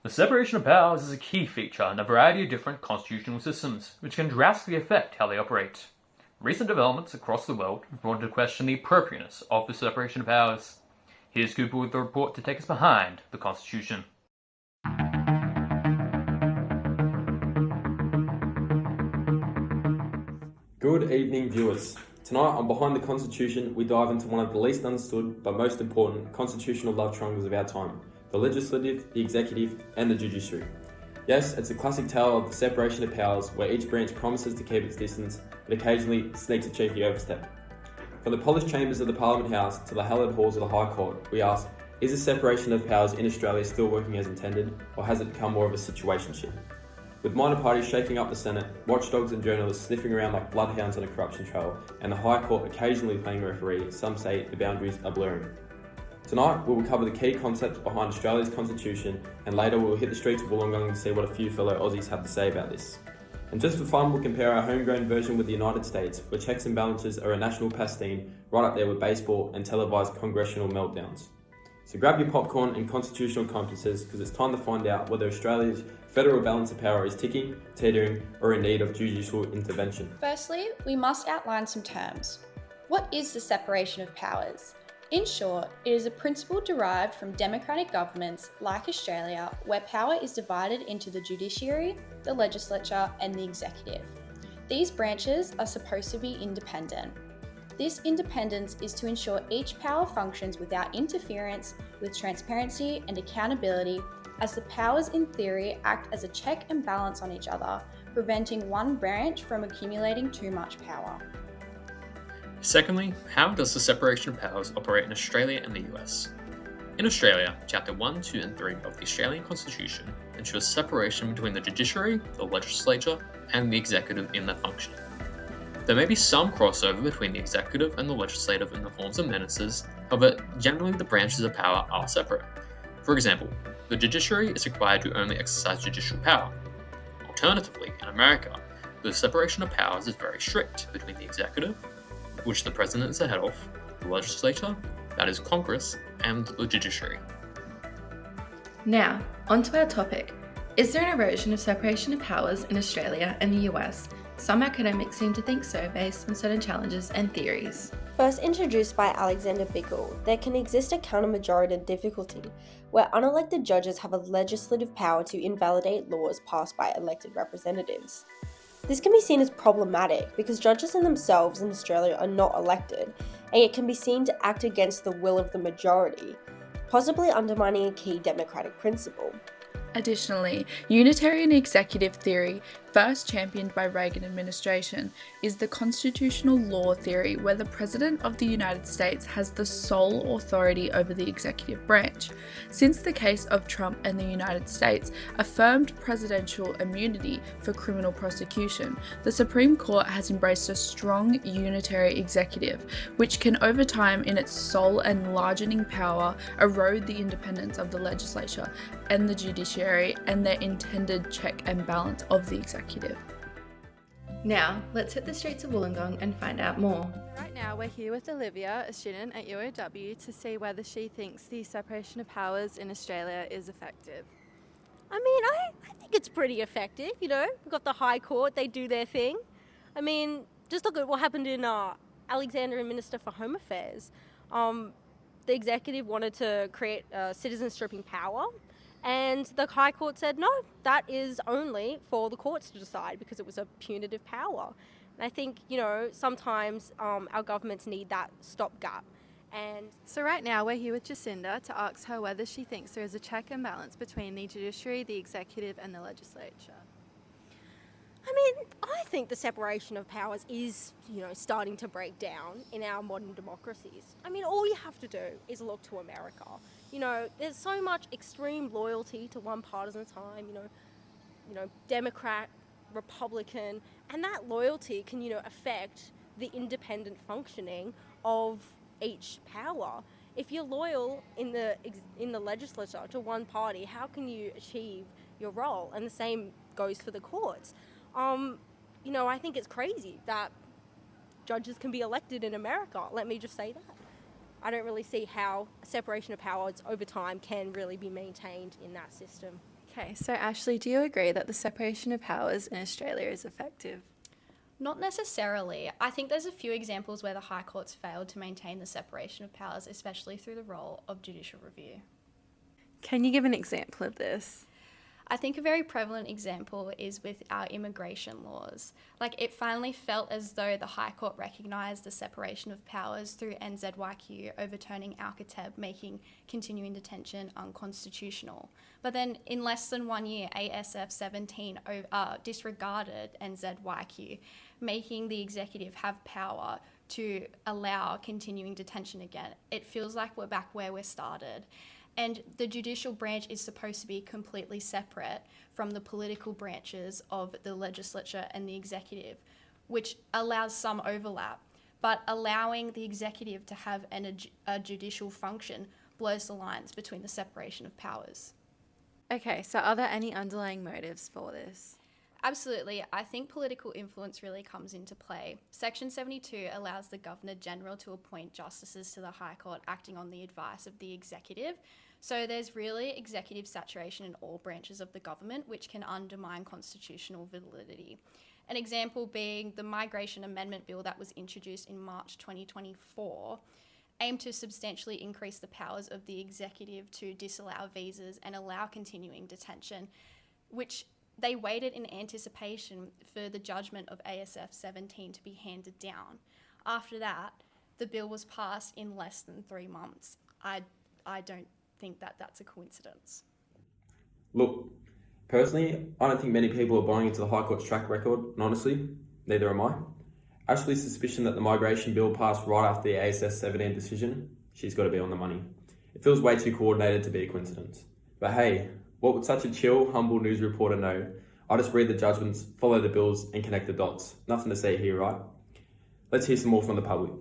The separation of powers is a key feature in a variety of different constitutional systems, which can drastically affect how they operate. Recent developments across the world have brought into question the appropriateness of the separation of powers. Here's Cooper with the report to take us behind the Constitution. Good evening, viewers. Tonight on Behind the Constitution, we dive into one of the least understood but most important constitutional love triangles of our time: the legislative, the executive, and the judiciary. Yes, it's a classic tale of the separation of powers where each branch promises to keep its distance, but occasionally sneaks a cheeky overstep. From the polished chambers of the Parliament House to the hallowed halls of the High Court, we ask, is the separation of powers in Australia still working as intended, or has it become more of a situationship? With minor parties shaking up the Senate, watchdogs and journalists sniffing around like bloodhounds on a corruption trail, and the High Court occasionally playing referee, some say the boundaries are blurring. Tonight, we will cover the key concepts behind Australia's constitution, and later we will hit the streets of Wollongong to see what a few fellow Aussies have to say about this. And just for fun, we'll compare our homegrown version with the United States, where checks and balances are a national pastime, right up there with baseball and televised congressional meltdowns. So grab your popcorn and constitutional compasses, because it's time to find out whether Australia's federal balance of power is ticking, teetering, or in need of judicial intervention. Firstly, we must outline some terms. What is the separation of powers? In short, it is a principle derived from democratic governments like Australia, where power is divided into the judiciary, the legislature, and the executive. These branches are supposed to be independent. This independence is to ensure each power functions without interference, with transparency and accountability, as the powers in theory act as a check and balance on each other, preventing one branch from accumulating too much power. Secondly, how does the separation of powers operate in Australia and the US? In Australia, Chapter 1, 2 and 3 of the Australian Constitution ensures separation between the judiciary, the legislature, and the executive in their functioning. There may be some crossover between the executive and the legislative in the forms of ministers, however, generally the branches of power are separate. For example, the judiciary is required to only exercise judicial power. Alternatively, in America, the separation of powers is very strict between the executive, which the president is the head of, the legislature, that is Congress, and the judiciary. Now, onto our topic. Is there an erosion of separation of powers in Australia and the US? Some academics seem to think so based on certain challenges and theories. First introduced by Alexander Bickel, there can exist a counter-majority difficulty, where unelected judges have a legislative power to invalidate laws passed by elected representatives. This can be seen as problematic because judges in themselves in Australia are not elected, and it can be seen to act against the will of the majority, possibly undermining a key democratic principle. Additionally, unitarian executive theory, first championed by Reagan administration, is the constitutional law theory where the President of the United States has the sole authority over the executive branch. Since the case of Trump and the United States affirmed presidential immunity for criminal prosecution, the Supreme Court has embraced a strong unitary executive, which can over time in its sole and largening power erode the independence of the legislature and the judiciary and their intended check and balance of the executive. Now, let's hit the streets of Wollongong and find out more. Right now we're here with Olivia, a student at UOW, to see whether she thinks the separation of powers in Australia is effective. I mean, I think it's pretty effective, you know. We've got the High Court, they do their thing. I mean, just look at what happened in Alexandria Minister for Home Affairs. The executive wanted to create citizen stripping power, and the High Court said, no, that is only for the courts to decide because it was a punitive power. And I think, you know, sometimes our governments need that stopgap. And so right now we're here with Jacinda to ask her whether she thinks there is a check and balance between the judiciary, the executive and the legislature. I mean, I think the separation of powers is, you know, starting to break down in our modern democracies. I mean, all you have to do is look to America. You know, there's so much extreme loyalty to one partisan time, you know, Democrat, Republican, and that loyalty can, you know, affect the independent functioning of each power. If you're loyal in the legislature to one party, how can you achieve your role? And the same goes for the courts. You know, I think it's crazy that judges can be elected in America. Let me just say that. I don't really see how a separation of powers over time can really be maintained in that system. Okay, so Ashley, do you agree that the separation of powers in Australia is effective? Not necessarily. I think there's a few examples where the High Court's failed to maintain the separation of powers, especially through the role of judicial review. Can you give an example of this? I think a very prevalent example is with our immigration laws. It finally felt as though the High Court recognised the separation of powers through NZYQ overturning Alcatab, making continuing detention unconstitutional. But then in less than 1 year, ASF 17 disregarded NZYQ, making the executive have power to allow continuing detention again. It feels like we're back where we started. And the judicial branch is supposed to be completely separate from the political branches of the legislature and the executive, which allows some overlap. But allowing the executive to have a judicial function blurs the lines between the separation of powers. Okay, so are there any underlying motives for this? Absolutely. I think political influence really comes into play. Section 72 allows the Governor-General to appoint justices to the High Court acting on the advice of the executive. So there's really executive saturation in all branches of the government, which can undermine constitutional validity. An example being the Migration Amendment Bill that was introduced in March 2024 aimed to substantially increase the powers of the executive to disallow visas and allow continuing detention, which they waited in anticipation for the judgment of ASF 17 to be handed down. After that, the bill was passed in less than 3 months. I don't think that that's a coincidence. Look, personally, I don't think many people are buying into the High Court's track record, and honestly, neither am I. Ashley's suspicion that the migration bill passed right after the ASF 17 decision, she's got to be on the money. It feels way too coordinated to be a coincidence. But hey, what would such a chill, humble news reporter know? I just read the judgments, follow the bills, and connect the dots. Nothing to say here, right? Let's hear some more from the public.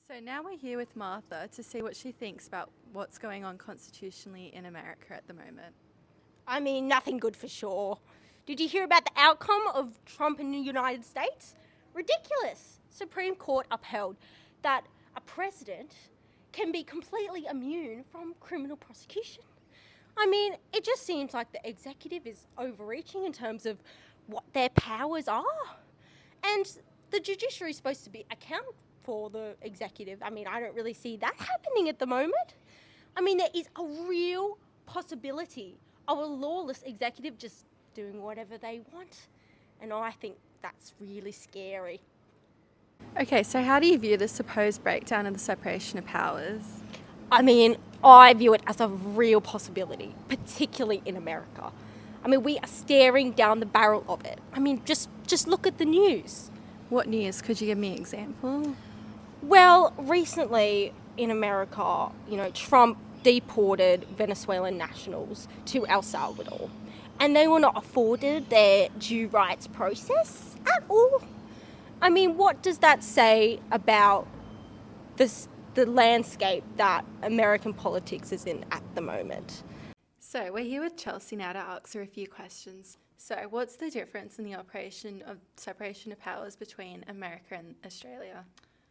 So now we're here with Martha to see what she thinks about what's going on constitutionally in America at the moment. I mean, nothing good for sure. Did you hear about the outcome of Trump in the United States? Ridiculous. Supreme Court upheld that a president can be completely immune from criminal prosecution. I mean, it just seems like the executive is overreaching in terms of what their powers are. And the judiciary is supposed to be accountable for the executive. I mean, I don't really see that happening at the moment. I mean, there is a real possibility of a lawless executive just doing whatever they want. And I think that's really scary. Okay, so how do you view the supposed breakdown of the separation of powers? I mean, I view it as a real possibility, particularly in America. I mean, we are staring down the barrel of it. I mean, just look at the news. What news? Could you give me an example? Well, recently in America, Trump deported Venezuelan nationals to El Salvador, and they were not afforded their due rights process at all. I mean, what does that say about the landscape that American politics is in at the moment? So we're here with Chelsea now to ask her a few questions. So what's the difference in the operation of separation of powers between America and Australia?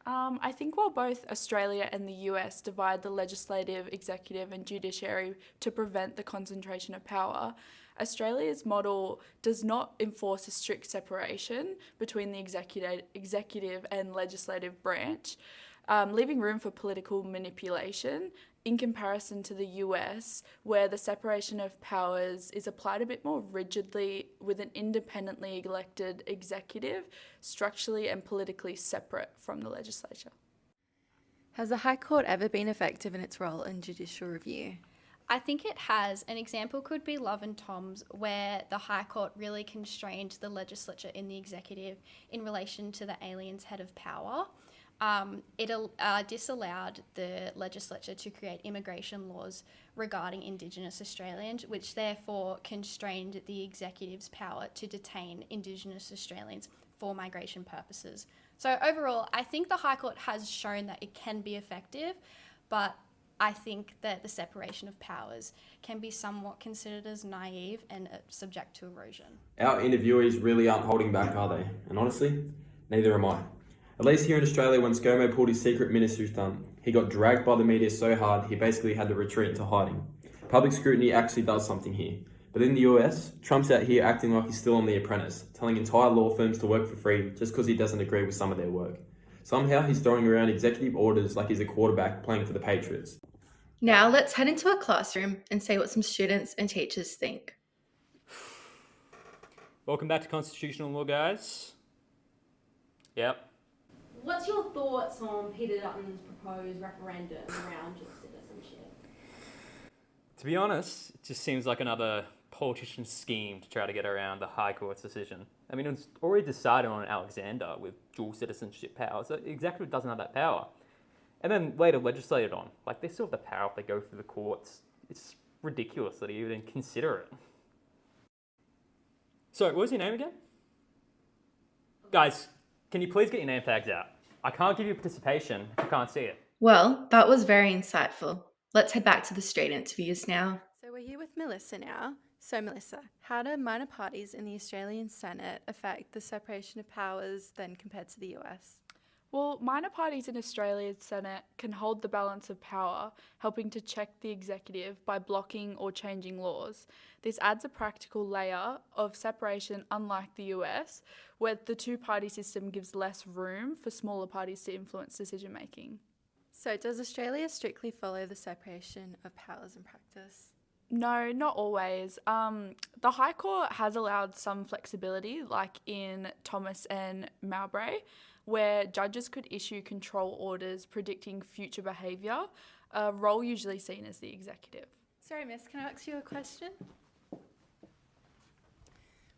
I think while both Australia and the US divide the legislative, executive and judiciary to prevent the concentration of power, Australia's model does not enforce a strict separation between the executive and legislative branch, leaving room for political manipulation in comparison to the US, where the separation of powers is applied a bit more rigidly with an independently elected executive, structurally and politically separate from the legislature. Has the High Court ever been effective in its role in judicial review? I think it has. An example could be Love and Tom's, where the High Court really constrained the legislature in the executive in relation to the alien's head of power. It disallowed the legislature to create immigration laws regarding Indigenous Australians, which therefore constrained the executive's power to detain Indigenous Australians for migration purposes. So overall, I think the High Court has shown that it can be effective, but I think that the separation of powers can be somewhat considered as naive and subject to erosion. Our interviewees really aren't holding back, are they? And honestly, neither am I. At least here in Australia, when ScoMo pulled his secret ministry stunt, he got dragged by the media so hard he basically had to retreat into hiding. Public scrutiny actually does something here, But in the US, Trump's out here acting like he's still on The Apprentice, telling entire law firms to work for free just because he doesn't agree with some of their work. Somehow he's throwing around executive orders like he's a quarterback playing for the Patriots. Now let's head into a classroom and see what some students and teachers think. Welcome back to Constitutional Law, guys. Yep. What's your thoughts on Peter Dutton's proposed referendum around dual citizenship? To be honest, it just seems like another politician's scheme to try to get around the High Court's decision. I mean, it's already decided on Alexander with dual citizenship power, so the executive doesn't have that power. And then later legislated on. Like, they still have the power if they go through the courts. It's ridiculous that they even consider it. So, what was your name again? Guys, can you please get your name tags out? I can't give you participation if you can't see it. Well, that was very insightful. Let's head back to the straight interviews now. So we're here with Melissa now. So Melissa, how do minor parties in the Australian Senate affect the separation of powers then compared to the US? Well, minor parties in Australia's Senate can hold the balance of power, helping to check the executive by blocking or changing laws. This adds a practical layer of separation, unlike the US, where the two-party system gives less room for smaller parties to influence decision-making. So does Australia strictly follow the separation of powers in practice? No, not always. The High Court has allowed some flexibility, like in Thomas and Mowbray, where judges could issue control orders predicting future behaviour, a role usually seen as the executive. Sorry, miss, can I ask you a question?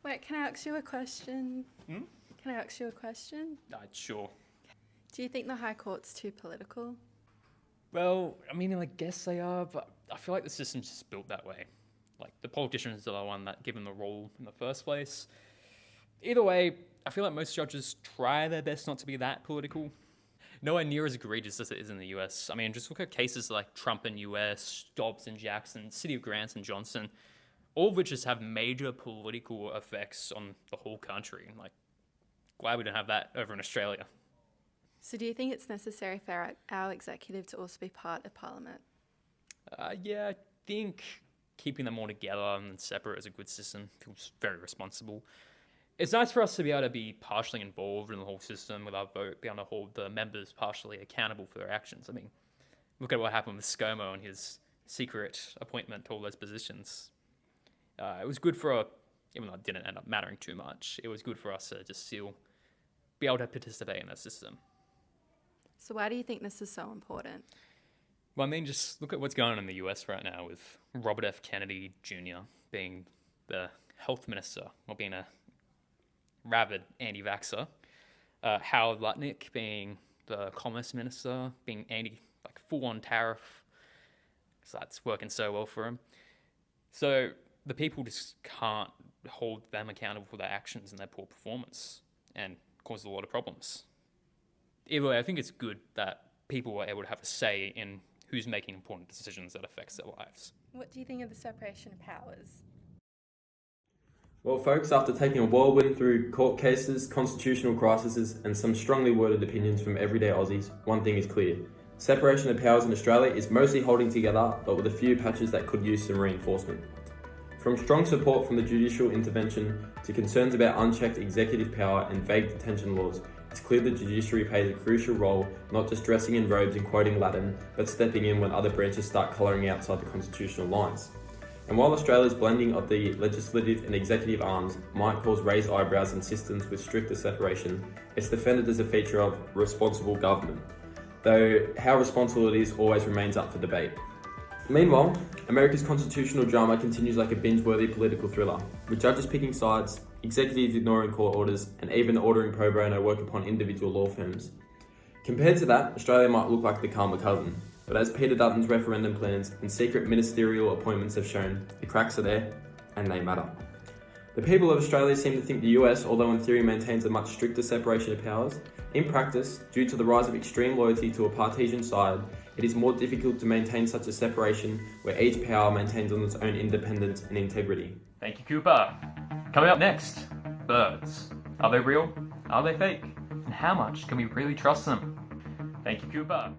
Wait, can I ask you a question? Can I ask you a question? Sure. Do you think the High Court's too political? Well, I mean, I guess they are, but I feel like the system's just built that way. Like, the politicians are the one that give them the role in the first place. Either way, I feel like most judges try their best not to be that political. Nowhere near as egregious as it is in the US. I mean, just look at cases like Trump in US, Dobbs and Jackson, City of Grants and Johnson, all of which just have major political effects on the whole country. Like, glad we don't have that over in Australia. So do you think it's necessary for our executive to also be part of Parliament? Yeah, I think keeping them all together and separate is a good system. Feels very responsible. It's nice for us to be able to be partially involved in the whole system with our vote, be able to hold the members partially accountable for their actions. I mean, look at what happened with ScoMo and his secret appointment to all those positions. It was good for, even though it didn't end up mattering too much, it was good for us to just still be able to participate in that system. So why do you think this is so important? Well, I mean, just look at what's going on in the US right now with Robert F. Kennedy Jr. being the health minister, or being a rabid anti-vaxxer. Howard Lutnick being the commerce minister, being full-on tariff, because that's working so well for him. So the people just can't hold them accountable for their actions and their poor performance, and causes a lot of problems. Either way, I think it's good that people are able to have a say in who's making important decisions that affects their lives. What do you think of the separation of powers? Well, folks, after taking a whirlwind through court cases, constitutional crises, and some strongly worded opinions from everyday Aussies, one thing is clear. Separation of powers in Australia is mostly holding together, but with a few patches that could use some reinforcement. From strong support from the judicial intervention to concerns about unchecked executive power and vague detention laws, it's clear the judiciary plays a crucial role, not just dressing in robes and quoting Latin, but stepping in when other branches start colouring outside the constitutional lines. And while Australia's blending of the legislative and executive arms might cause raised eyebrows in systems with stricter separation, it's defended as a feature of responsible government, though how responsible it is always remains up for debate. Meanwhile, America's constitutional drama continues like a binge-worthy political thriller, with judges picking sides, executives ignoring court orders, and even ordering pro bono work upon individual law firms. Compared to that, Australia might look like the calmer cousin, but as Peter Dutton's referendum plans and secret ministerial appointments have shown, the cracks are there, and they matter. The people of Australia seem to think the US, although in theory maintains a much stricter separation of powers, in practice, due to the rise of extreme loyalty to a partisan side, it is more difficult to maintain such a separation where each power maintains on its own independence and integrity. Thank you, Cooper. Coming up next, birds. Are they real? Are they fake? And how much can we really trust them? Thank you, Cooper.